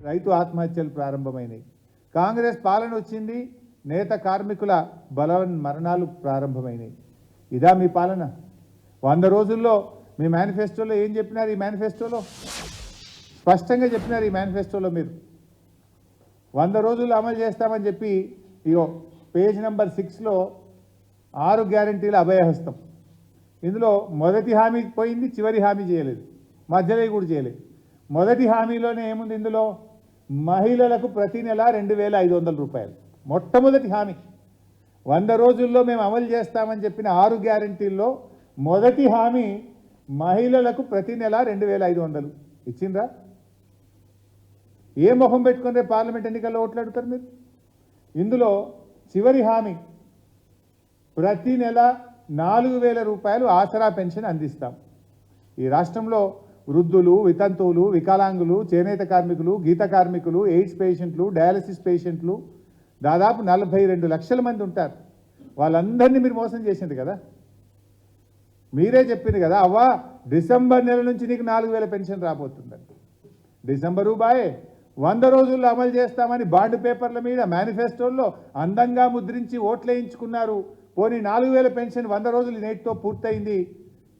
రైతు ఆత్మహత్యలు ప్రారంభమైనాయి. కాంగ్రెస్ పాలన వచ్చింది, నేత కార్మికుల మరణాలు ప్రారంభమైనాయి. ఇదా మీ పాలన? 100 రోజుల్లో మీ మేనిఫెస్టోలో ఏం చెప్పినారు? ఈ మేనిఫెస్టోలో స్పష్టంగా చెప్పినారు. ఈ మేనిఫెస్టోలో మీరు 100 రోజుల్లో అమలు చేస్తామని చెప్పి ఇగో పేజ్ నెంబర్ 6లో 6 గ్యారంటీల అభయహస్తం. ఇందులో మొదటి హామీ పోయింది, చివరి హామీ చేయలేదు, మధ్యలో కూడా చేయలేదు. మొదటి హామీలోనే ఏముంది? ఇందులో మహిళలకు ప్రతి నెల 2500 రూపాయలు మొట్టమొదటి హామీ. 100 రోజుల్లో మేము అమలు చేస్తామని చెప్పిన 6 గ్యారంటీల్లో మొదటి హామీ మహిళలకు ప్రతి నెల 2500 ఇచ్చిండ్రా? ఏ మొహం పెట్టుకుని రేపు పార్లమెంట్ ఎన్నికల్లో ఓట్లాడుతారు మీరు? ఇందులో చివరి హామీ ప్రతి నెల 4000 రూపాయలు ఆసరా పెన్షన్ అందిస్తాం. ఈ రాష్ట్రంలో వృద్ధులు, వితంతువులు, వికలాంగులు, చేనేత కార్మికులు, గీత కార్మికులు, ఎయిడ్స్ పేషెంట్లు, డయాలసిస్ పేషెంట్లు దాదాపు 42 లక్షల మంది ఉంటారు. వాళ్ళందరినీ మీరు మోసం చేసింది కదా. మీరే చెప్పింది కదా, అవ్వా డిసెంబర్ నెల నుంచి నీకు 4000 పెన్షన్ రాబోతుందండి. డిసెంబరు బాయే 100 రోజుల్లో అమలు చేస్తామని బాండ్ పేపర్ల మీద మేనిఫెస్టోల్లో అందంగా ముద్రించి ఓట్లేయించుకున్నారు. పోనీ 4000 పెన్షన్ 100 రోజులు నేటితో పూర్తయింది,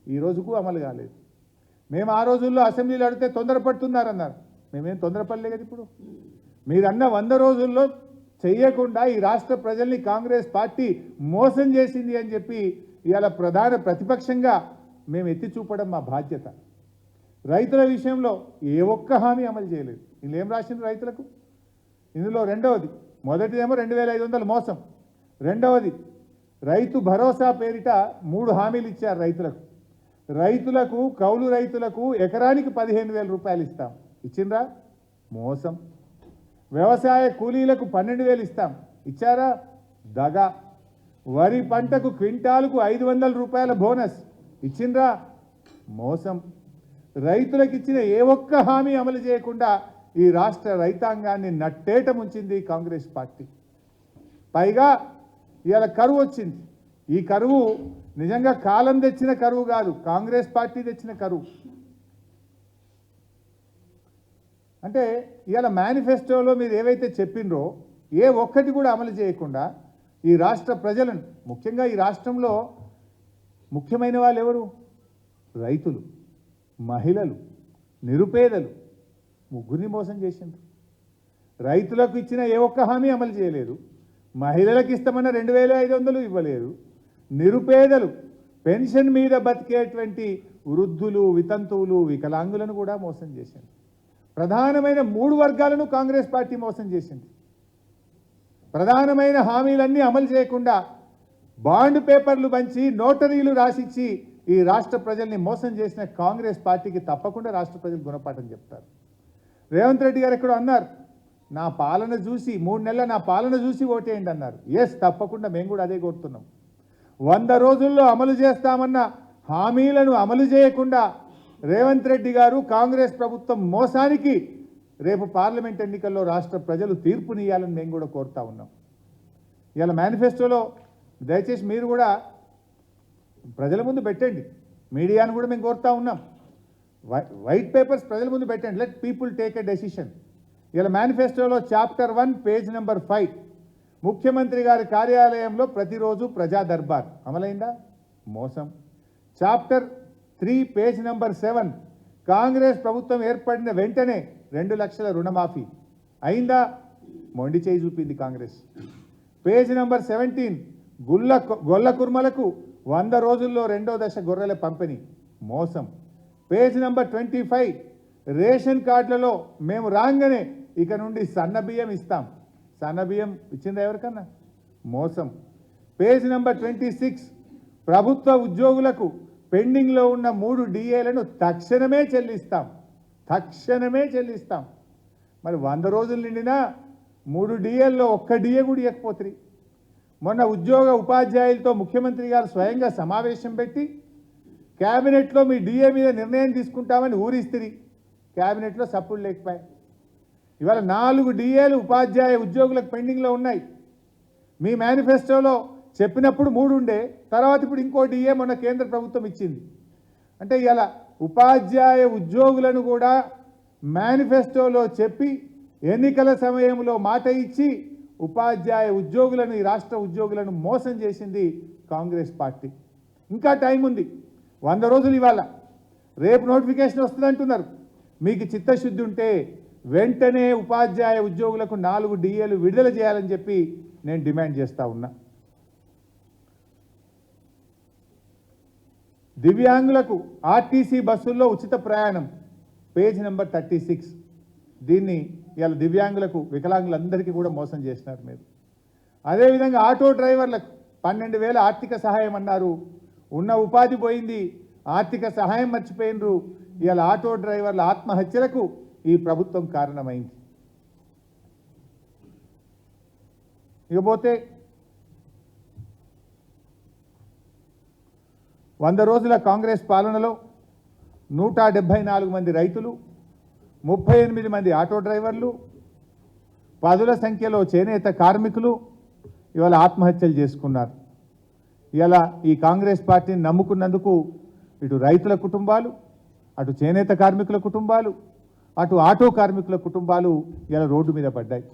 ఈ రోజుకు అమలు కాలేదు. మేము ఆ రోజుల్లో అసెంబ్లీలో అడిగితే తొందరపడుతున్నారన్నారు. మేమేం తొందరపడలే కదా. ఇప్పుడు మీరన్న 100 రోజుల్లో చెయ్యకుండా ఈ రాష్ట్ర ప్రజల్ని కాంగ్రెస్ పార్టీ మోసం చేసింది అని చెప్పి ఇవాళ ప్రధాన ప్రతిపక్షంగా మేము ఎత్తి చూపడం మా బాధ్యత. రైతుల విషయంలో ఏ ఒక్క హామీ అమలు చేయలేదు. వీళ్ళు ఏం రాసిండ్రు రైతులకు? ఇందులో రెండవది, మొదటిదేమో 2500 మోసం, రెండవది రైతు భరోసా పేరిట 3 హామీలు ఇచ్చారు రైతులకు. రైతులకు, కౌలు రైతులకు ఎకరానికి 15,000 రూపాయలు ఇస్తాం, ఇచ్చిండ్రా? మోసం. వ్యవసాయ కూలీలకు 12,000 ఇస్తాం, ఇచ్చారా? దగా. వరి పంటకు క్వింటాలకు 500 రూపాయల బోనస్, ఇచ్చిండ్రా? మోసం. రైతులకు ఇచ్చిన ఏ ఒక్క హామీ అమలు చేయకుండా ఈ రాష్ట్ర రైతాంగాన్ని నట్టేట ముంచింది కాంగ్రెస్ పార్టీ. పైగా ఇవాళ కరువు వచ్చింది. ఈ కరువు నిజంగా కాలం తెచ్చిన కరువు కాదు, కాంగ్రెస్ పార్టీ తెచ్చిన కరువు. అంటే ఇవాళ మేనిఫెస్టోలో మీరు ఏవైతే చెప్పినరో ఏ ఒక్కటి కూడా అమలు చేయకుండా ఈ రాష్ట్ర ప్రజలను, ముఖ్యంగా ఈ రాష్ట్రంలో ముఖ్యమైన వాళ్ళు ఎవరు? రైతులు, మహిళలు, నిరుపేదలు, ముగ్గురిని మోసం చేసిండ్రు. రైతులకు ఇచ్చిన ఏ ఒక్క హామీ అమలు చేయలేదు, మహిళలకు ఇస్తామన్న 2500 ఇవ్వలేదు, నిరుపేదలు, పెన్షన్ మీద బతికేటువంటి వృద్ధులు, వితంతువులు, వికలాంగులను కూడా మోసం చేసింది. ప్రధానమైన 3 వర్గాలను కాంగ్రెస్ పార్టీ మోసం చేసింది. ప్రధానమైన హామీలన్నీ అమలు చేయకుండా బాండ్ పేపర్లు పంచి నోటరీలు రాసిచ్చి ఈ రాష్ట్ర ప్రజల్ని మోసం చేసిన కాంగ్రెస్ పార్టీకి తప్పకుండా రాష్ట్ర ప్రజలు గుణపాఠం చెప్తారు. రేవంత్ రెడ్డి గారు ఎక్కడో అన్నారు, నా పాలన చూసి 3 నెలల నా పాలన చూసి ఓటేయండి అన్నారు. ఎస్, తప్పకుండా మేము కూడా అదే కోరుతున్నాం. 100 రోజుల్లో అమలు చేస్తామన్న హామీలను అమలు చేయకుండా రేవంత్ రెడ్డి గారు, కాంగ్రెస్ ప్రభుత్వం మోసానికి రేపు పార్లమెంట్ ఎన్నికల్లో రాష్ట్ర ప్రజలు తీర్పునియాలని మేము కూడా కోరుతా ఉన్నాం. ఇవాళ మేనిఫెస్టోలో దయచేసి మీరు కూడా ప్రజల ముందు పెట్టండి, మీడియాను కూడా మేము కోరుతా ఉన్నాం. వైట్ పేపర్స్ ప్రజల ముందు పెట్టండి, let people take a decision. ఇలా మేనిఫెస్టోలో చాప్టర్ 1 పేజ్ నెంబర్ 5 ముఖ్యమంత్రి గారి కార్యాలయంలో ప్రతిరోజు ప్రజా దర్బార్ అమలైందా? మోసం. చాప్టర్ 3 పేజ్ నెంబర్ 7 కాంగ్రెస్ ప్రభుత్వం ఏర్పడిన వెంటనే 2 లక్షల రుణమాఫీ అయిందా? మొండి చేయి చూపింది కాంగ్రెస్. పేజ్ నెంబర్ 17 గొల్ల కుర్మలకు 100 రోజుల్లో 2వ దశ గొర్రెల పంపిణీ, మోసం. పేజ్ నెంబర్ 25 రేషన్ కార్డులలో మేము రాగానే ఇక నుండి సన్న బియ్యం ఇస్తాం, సన్న బియ్యం ఇచ్చిందా ఎవరికన్నా? మోసం. పేజ్ నెంబర్ 26 ప్రభుత్వ ఉద్యోగులకు పెండింగ్లో ఉన్న 3 డిఏలను తక్షణమే చెల్లిస్తాం, తక్షణమే చెల్లిస్తాం. మరి 100 రోజులు నిండినా 3 డిఏల్లో ఒక్క డిఏ కూడా ఇవ్వకపోతుంది. మొన్న ఉద్యోగ ఉపాధ్యాయులతో ముఖ్యమంత్రి గారు స్వయంగా సమావేశం పెట్టి క్యాబినెట్లో మీ డిఏ మీద నిర్ణయం తీసుకుంటామని ఊరిస్తిరి, క్యాబినెట్లో సప్పుడు లేకపోయాయి. ఇవాళ 4 డిఏలు ఉపాధ్యాయ ఉద్యోగులకు పెండింగ్లో ఉన్నాయి. మీ మేనిఫెస్టోలో చెప్పినప్పుడు 3 ఉండే, తర్వాత ఇప్పుడు ఇంకో డిఏ మొన్న కేంద్ర ప్రభుత్వం ఇచ్చింది. అంటే ఇలా ఉపాధ్యాయ ఉద్యోగులను కూడా మేనిఫెస్టోలో చెప్పి ఎన్నికల సమయంలో మాట ఇచ్చి ఉపాధ్యాయ ఉద్యోగులను, ఈ రాష్ట్ర ఉద్యోగులను మోసం చేసింది కాంగ్రెస్ పార్టీ. ఇంకా టైం ఉంది, 100 రోజులు ఇవాళ. రేపు నోటిఫికేషన్ వస్తుందంటున్నారు. మీకు చిత్తశుద్ధి ఉంటే వెంటనే ఉపాధ్యాయ ఉద్యోగులకు 4 డిఏలు విడుదల చేయాలని చెప్పి నేను డిమాండ్ చేస్తా ఉన్నా. దివ్యాంగులకు ఆర్టీసీ బస్సుల్లో ఉచిత ప్రయాణం, పేజ్ నెంబర్ 36. దీన్ని ఇవాళ దివ్యాంగులకు, వికలాంగులందరికీ కూడా మోసం చేసినారు మీరు. అదేవిధంగా ఆటో డ్రైవర్లకు 12,000 ఆర్థిక సహాయం అన్నారు. ఉన్న ఉపాధి పోయింది, ఆర్థిక సహాయం మర్చిపోయినరు. ఇవాళ ఆటో డ్రైవర్ల ఆత్మహత్యలకు ఈ ప్రభుత్వం కారణమైంది. ఇకపోతే 100 రోజుల కాంగ్రెస్ పాలనలో 174 మంది రైతులు, 38 మంది ఆటో డ్రైవర్లు, పదుల సంఖ్యలో చేనేత కార్మికులు ఇవాళ ఆత్మహత్యలు చేసుకున్నారు. ఇవాళ ఈ కాంగ్రెస్ పార్టీని నమ్ముకున్నందుకు ఇటు రైతుల కుటుంబాలు, అటు చేనేత కార్మికుల కుటుంబాలు, అటు ఆటో కార్మికుల కుటుంబాలు ఇలా రోడ్డు మీద పడ్డాయి.